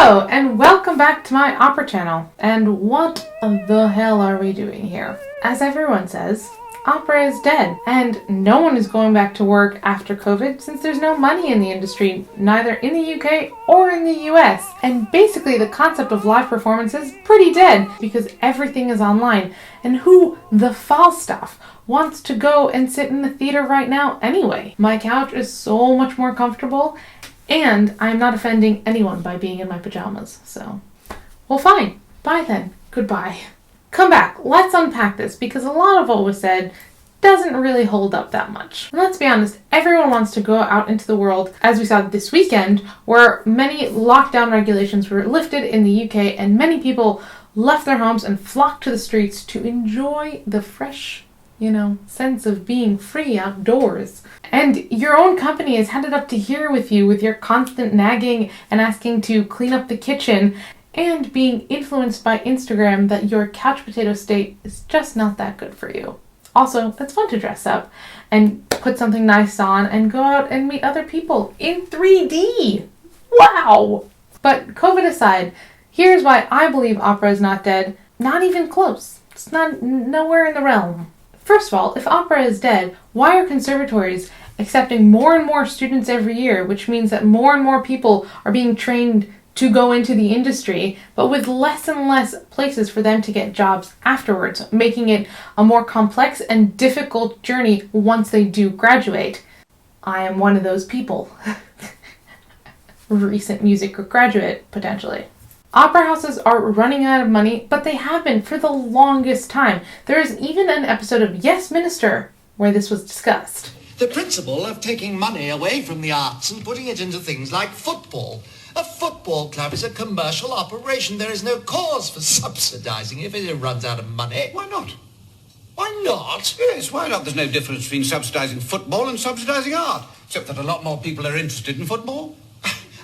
Hello, and welcome back to my opera channel. And what the hell are we doing here? As everyone says, opera is dead, and no one is going back to work after COVID since there's no money in the industry, neither in the UK or in the US. And basically the concept of live performance is pretty dead because everything is online. And who the Falstaff wants to go and sit in the theater right now anyway? My couch is so much more comfortable, and I'm not offending anyone by being in my pajamas, so. Well, fine. Bye then. Goodbye. Come back. Let's unpack this, because a lot of what was said doesn't really hold up that much. And let's be honest, everyone wants to go out into the world, as we saw this weekend, where many lockdown regulations were lifted in the UK, and many people left their homes and flocked to the streets to enjoy the fresh, sense of being free outdoors. And your own company is headed up to here with you with your constant nagging and asking to clean up the kitchen and being influenced by Instagram that your couch potato state is just not that good for you. Also, it's fun to dress up and put something nice on and go out and meet other people in 3D. Wow! But COVID aside, here's why I believe opera is not dead. Not even close. It's nowhere in the realm. First of all, if opera is dead, why are conservatories accepting more and more students every year, which means that more and more people are being trained to go into the industry, but with less and less places for them to get jobs afterwards, making it a more complex and difficult journey once they do graduate? I am one of those people. Recent music graduate, potentially. Opera houses are running out of money, but they have been for the longest time. There is even an episode of Yes, Minister where this was discussed. The principle of taking money away from the arts and putting it into things like football. A football club is a commercial operation. There is no cause for subsidizing if it runs out of money. Why not? Why not? Yes, why not? There's no difference between subsidizing football and subsidizing art, except that a lot more people are interested in football.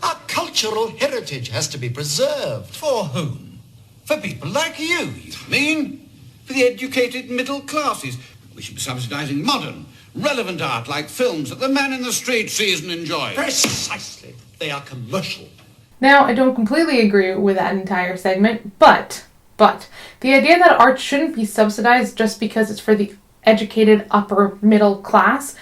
Our cultural heritage has to be preserved. For whom? For people like you mean? For the educated middle classes. We should be subsidizing modern, relevant art like films that the man in the street sees and enjoys. Precisely. They are commercial. Now, I don't completely agree with that entire segment, but the idea that art shouldn't be subsidized just because it's for the educated upper middle class,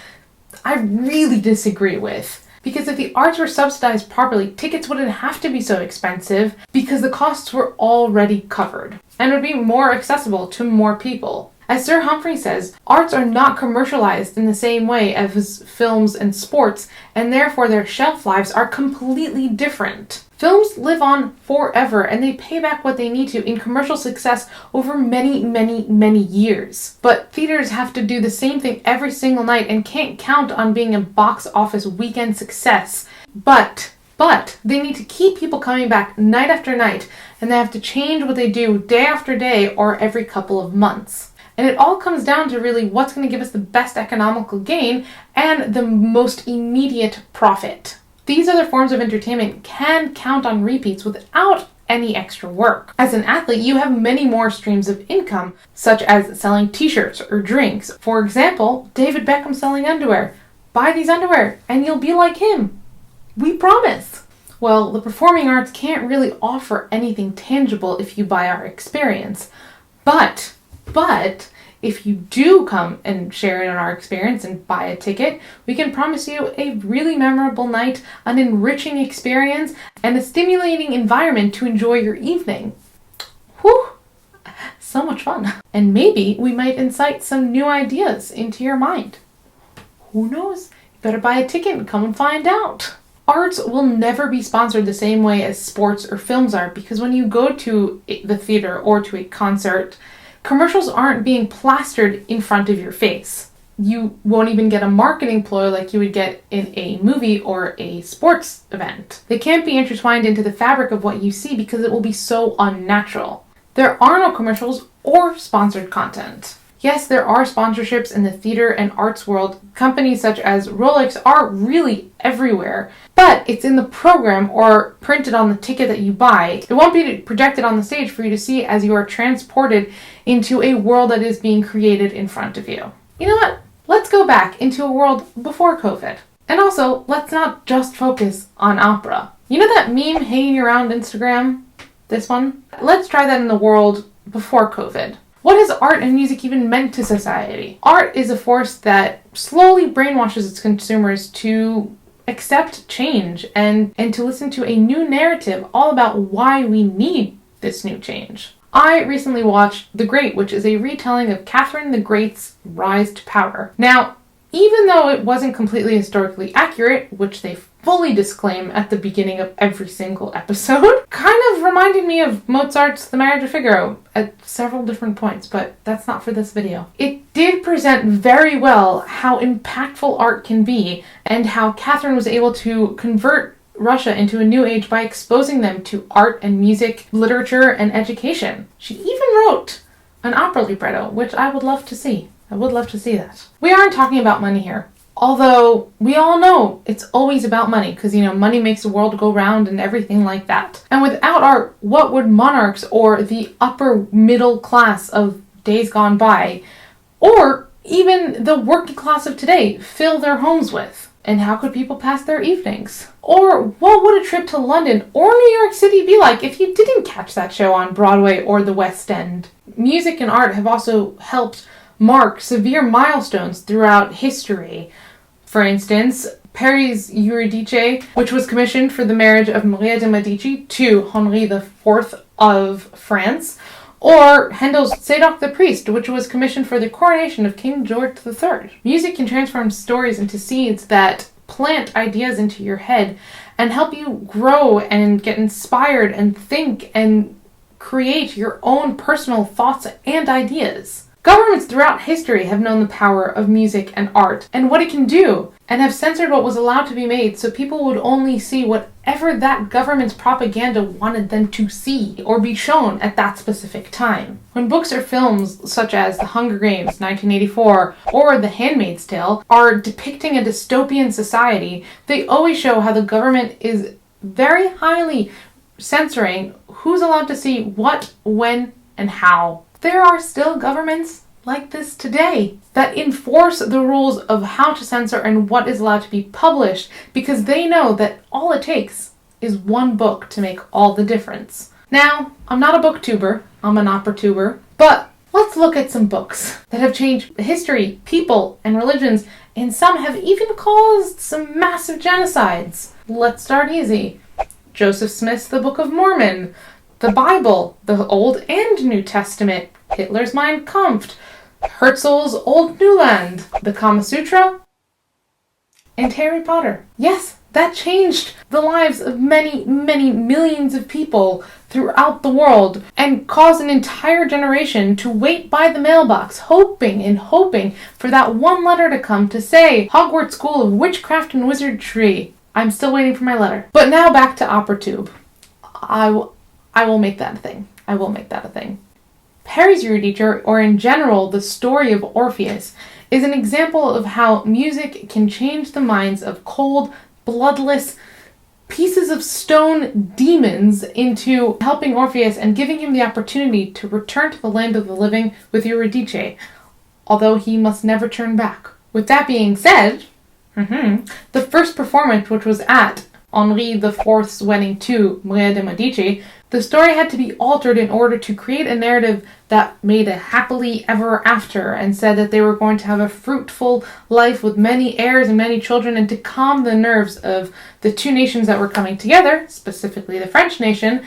I really disagree with. Because if the arts were subsidized properly, tickets wouldn't have to be so expensive because the costs were already covered and would be more accessible to more people. As Sir Humphrey says, arts are not commercialized in the same way as films and sports, and therefore their shelf lives are completely different. Films live on forever, and they pay back what they need to in commercial success over many, many, many years. But theaters have to do the same thing every single night and can't count on being a box office weekend success. But they need to keep people coming back night after night, and they have to change what they do day after day or every couple of months. And it all comes down to really what's going to give us the best economical gain and the most immediate profit. These other forms of entertainment can count on repeats without any extra work. As an athlete, you have many more streams of income, such as selling t-shirts or drinks. For example, David Beckham selling underwear. Buy these underwear and you'll be like him. We promise. Well, the performing arts can't really offer anything tangible if you buy our experience. But if you do come and share in our experience and buy a ticket, we can promise you a really memorable night, an enriching experience, and a stimulating environment to enjoy your evening. Whew! So much fun. And maybe we might incite some new ideas into your mind. Who knows? You better buy a ticket and come and find out. Arts will never be sponsored the same way as sports or films are, because when you go to the theater or to a concert, commercials aren't being plastered in front of your face. You won't even get a marketing ploy like you would get in a movie or a sports event. They can't be intertwined into the fabric of what you see because it will be so unnatural. There are no commercials or sponsored content. Yes, there are sponsorships in the theater and arts world. Companies such as Rolex are really everywhere, but it's in the program or printed on the ticket that you buy. It won't be projected on the stage for you to see as you are transported into a world that is being created in front of you. You know what? Let's go back into a world before COVID. And also, let's not just focus on opera. You know that meme hanging around Instagram? This one? Let's try that in the world before COVID. What has art and music even meant to society? Art is a force that slowly brainwashes its consumers to accept change and to listen to a new narrative all about why we need this new change. I recently watched The Great, which is a retelling of Catherine the Great's rise to power. Now, even though it wasn't completely historically accurate, which they fully disclaim at the beginning of every single episode, kind of reminded me of Mozart's The Marriage of Figaro at several different points, but that's not for this video. It did present very well how impactful art can be and how Catherine was able to convert Russia into a new age by exposing them to art and music, literature, and education. She even wrote an opera libretto, which I would love to see. I would love to see that. We aren't talking about money here. Although we all know it's always about money because, money makes the world go round and everything like that. And without art, what would monarchs or the upper middle class of days gone by, or even the working class of today, fill their homes with? And how could people pass their evenings? Or what would a trip to London or New York City be like if you didn't catch that show on Broadway or the West End? Music and art have also helped mark severe milestones throughout history. For instance, Paris' Eurydice, which was commissioned for the marriage of Maria de' Medici to Henri IV of France, or Handel's Zadok the Priest, which was commissioned for the coronation of King George III. Music can transform stories into seeds that plant ideas into your head and help you grow and get inspired and think and create your own personal thoughts and ideas. Governments throughout history have known the power of music and art and what it can do, and have censored what was allowed to be made so people would only see whatever that government's propaganda wanted them to see or be shown at that specific time. When books or films such as The Hunger Games, 1984, or The Handmaid's Tale are depicting a dystopian society, they always show how the government is very highly censoring who's allowed to see what, when, and how. There are still governments like this today that enforce the rules of how to censor and what is allowed to be published because they know that all it takes is one book to make all the difference. Now, I'm not a booktuber, I'm an opera tuber, but let's look at some books that have changed history, people, and religions, and some have even caused some massive genocides. Let's start easy. Joseph Smith's The Book of Mormon, the Bible, the Old and New Testament, Hitler's Mein Kampf, Herzl's Old New Land, the Kama Sutra, and Harry Potter. Yes, that changed the lives of many, many millions of people throughout the world and caused an entire generation to wait by the mailbox, hoping and hoping for that one letter to come to say, Hogwarts School of Witchcraft and Wizardry. I'm still waiting for my letter. But now back to OperaTube. I will make that a thing. I will make that a thing. Paris' Eurydice, or in general, the story of Orpheus, is an example of how music can change the minds of cold, bloodless pieces of stone demons into helping Orpheus and giving him the opportunity to return to the land of the living with Eurydice, although he must never turn back. With that being said, the first performance, which was at Henri IV's wedding to Maria de' Medici, the story had to be altered in order to create a narrative that made a happily ever after and said that they were going to have a fruitful life with many heirs and many children, and to calm the nerves of the two nations that were coming together, specifically the French nation,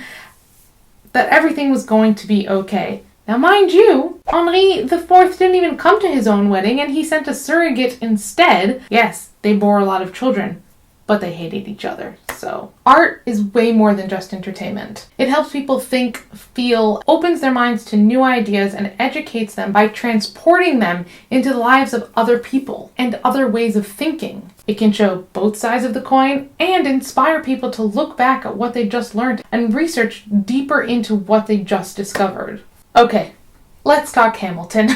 that everything was going to be okay. Now mind you, Henri IV didn't even come to his own wedding and he sent a surrogate instead. Yes, they bore a lot of children, but they hated each other. So art is way more than just entertainment. It helps people think, feel, opens their minds to new ideas, and educates them by transporting them into the lives of other people and other ways of thinking. It can show both sides of the coin and inspire people to look back at what they just learned and research deeper into what they just discovered. Okay, let's talk Hamilton.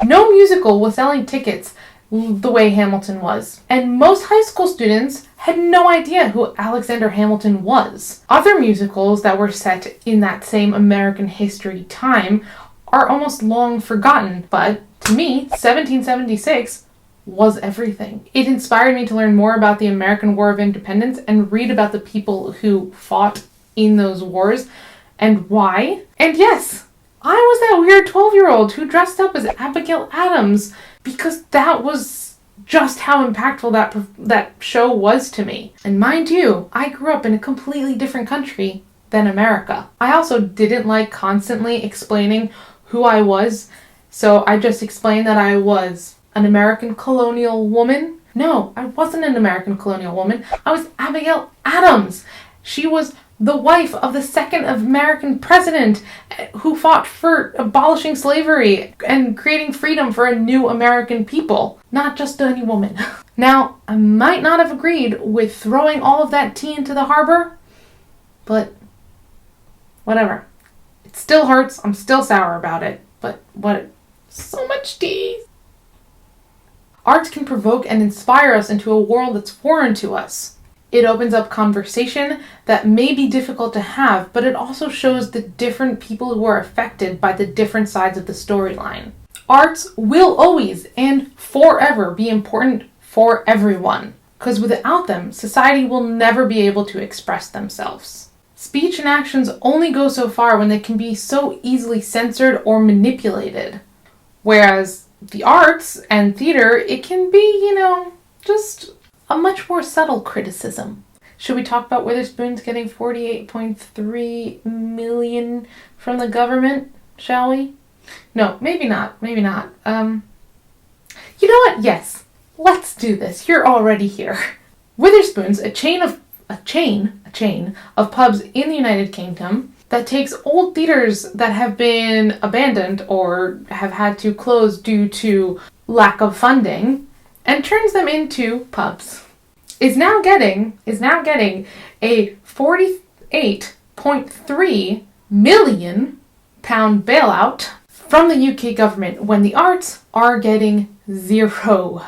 No musical was selling tickets the way Hamilton was, and most high school students had no idea who Alexander Hamilton was. Other musicals that were set in that same American history time are almost long forgotten, but to me, 1776 was everything. It inspired me to learn more about the American War of Independence and read about the people who fought in those wars and why. And yes, I was that weird 12-year-old who dressed up as Abigail Adams because that was just how impactful that show was to me. And mind you, I grew up in a completely different country than America. I also didn't like constantly explaining who I was, so I just explained that I was an American colonial woman. No, I wasn't an American colonial woman. I was Abigail Adams. She was the wife of the second American president who fought for abolishing slavery and creating freedom for a new American people, not just any woman. Now, I might not have agreed with throwing all of that tea into the harbor, but whatever. It still hurts. I'm still sour about it, but what? So much tea. Arts can provoke and inspire us into a world that's foreign to us. It opens up conversation that may be difficult to have, but it also shows the different people who are affected by the different sides of the storyline. Arts will always and forever be important for everyone, because without them, society will never be able to express themselves. Speech and actions only go so far when they can be so easily censored or manipulated. Whereas the arts and theater, it can be, just a much more subtle criticism. Should we talk about Witherspoon's getting $48.3 million from the government, shall we? No, maybe not. You know what? Yes. Let's do this. You're already here. Witherspoon's a chain of pubs in the United Kingdom that takes old theaters that have been abandoned or have had to close due to lack of funding and turns them into pubs. Is now getting a £48.3 million bailout from the UK government when the arts are getting zero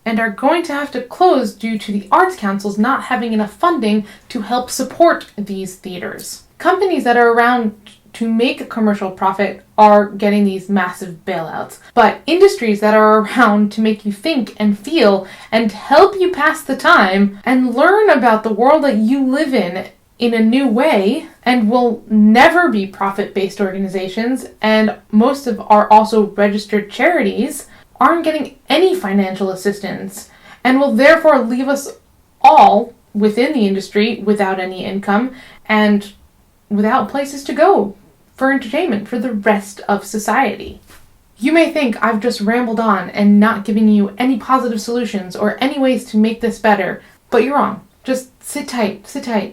and are going to have to close due to the arts councils not having enough funding to help support these theaters. Companies that are around to make a commercial profit are getting these massive bailouts. But industries that are around to make you think and feel and help you pass the time and learn about the world that you live in a new way and will never be profit-based organizations, and most of are also registered charities, aren't getting any financial assistance and will therefore leave us all within the industry without any income and without places to go for entertainment for the rest of society. You may think I've just rambled on and not giving you any positive solutions or any ways to make this better, but you're wrong. Just sit tight,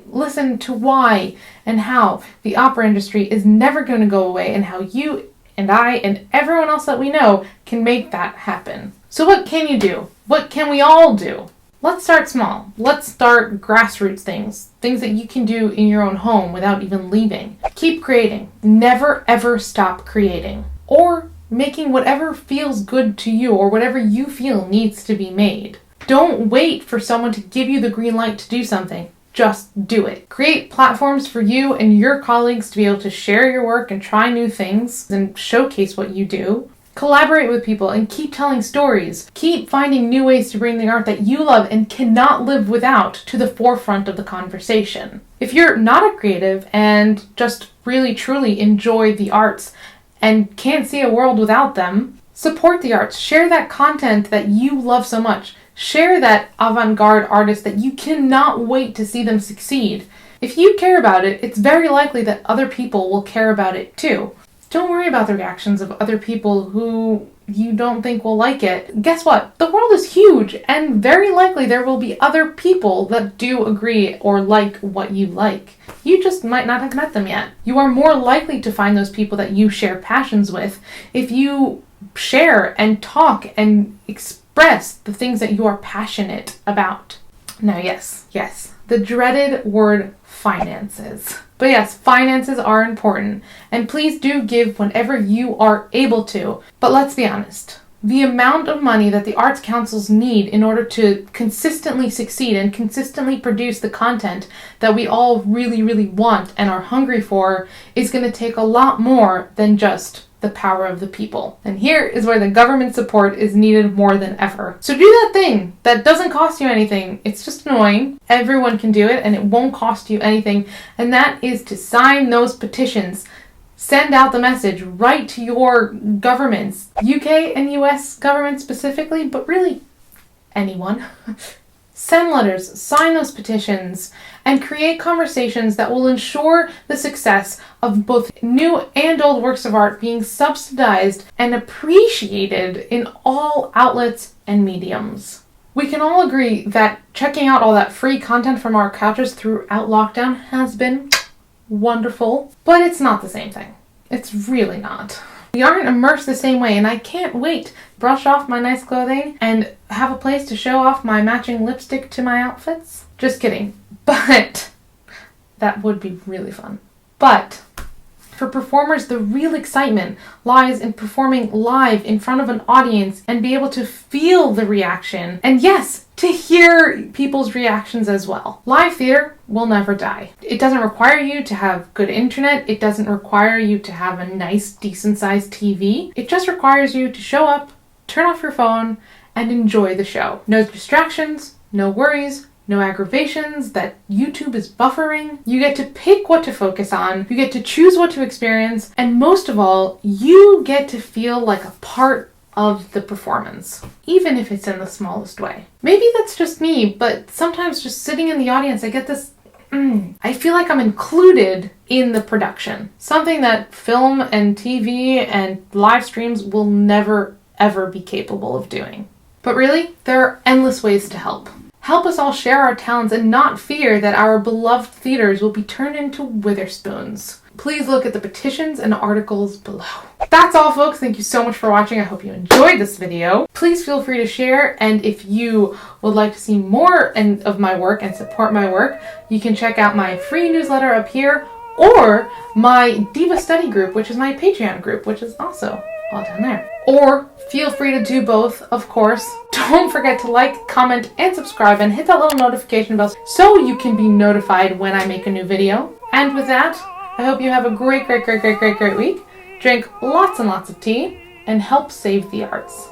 listen to why and how the opera industry is never going to go away and how you and I and everyone else that we know can make that happen. So what can you do? What can we all do? Let's start small. Let's start grassroots things that you can do in your own home without even leaving. Keep creating. Never ever stop creating. Or making whatever feels good to you or whatever you feel needs to be made. Don't wait for someone to give you the green light to do something. Just do it. Create platforms for you and your colleagues to be able to share your work and try new things and showcase what you do. Collaborate with people and keep telling stories. Keep finding new ways to bring the art that you love and cannot live without to the forefront of the conversation. If you're not a creative and just really truly enjoy the arts and can't see a world without them, support the arts. Share that content that you love so much. Share that avant-garde artist that you cannot wait to see them succeed. If you care about it, it's very likely that other people will care about it too. Don't worry about the reactions of other people who you don't think will like it. Guess what? The world is huge, and very likely there will be other people that do agree or like what you like. You just might not have met them yet. You are more likely to find those people that you share passions with if you share and talk and express the things that you are passionate about. Now, yes, the dreaded word finances. But yes, finances are important, and please do give whenever you are able to. But let's be honest, the amount of money that the arts councils need in order to consistently succeed and consistently produce the content that we all really, really want and are hungry for is going to take a lot more than just the power of the people. And here is where the government support is needed more than ever. So do that thing that doesn't cost you anything. It's just annoying. Everyone can do it and it won't cost you anything. And that is to sign those petitions. Send out the message right to your governments, UK and US governments specifically, but really anyone. Send letters, sign those petitions, and create conversations that will ensure the success of both new and old works of art being subsidized and appreciated in all outlets and mediums. We can all agree that checking out all that free content from our couches throughout lockdown has been wonderful, but it's not the same thing. It's really not. We aren't immersed the same way, and I can't wait to brush off my nice clothing and have a place to show off my matching lipstick to my outfits. Just kidding. But that would be really fun. But for performers, the real excitement lies in performing live in front of an audience and be able to feel the reaction. And yes, to hear people's reactions as well. Live theater will never die. It doesn't require you to have good internet. It doesn't require you to have a nice, decent-sized TV. It just requires you to show up, turn off your phone, and enjoy the show. No distractions, no worries, no aggravations that YouTube is buffering. You get to pick what to focus on, you get to choose what to experience, and most of all, you get to feel like a part of the performance, even if it's in the smallest way. Maybe that's just me, but sometimes just sitting in the audience, I get this, I feel like I'm included in the production. Something that film and TV and live streams will never, ever be capable of doing. But really, there are endless ways to help. Help us all share our talents and not fear that our beloved theaters will be turned into witherspoons. Please look at the petitions and articles below. That's all, folks. Thank you so much for watching. I hope you enjoyed this video. Please feel free to share, and if you would like to see more of my work and support my work, you can check out my free newsletter up here, or my Diva study group, which is my Patreon group, which is also all down there. Or feel free to do both, of course. Don't forget to like, comment, and subscribe, and hit that little notification bell so you can be notified when I make a new video. And with that, I hope you have a great week. Drink lots and lots of tea, and help save the arts.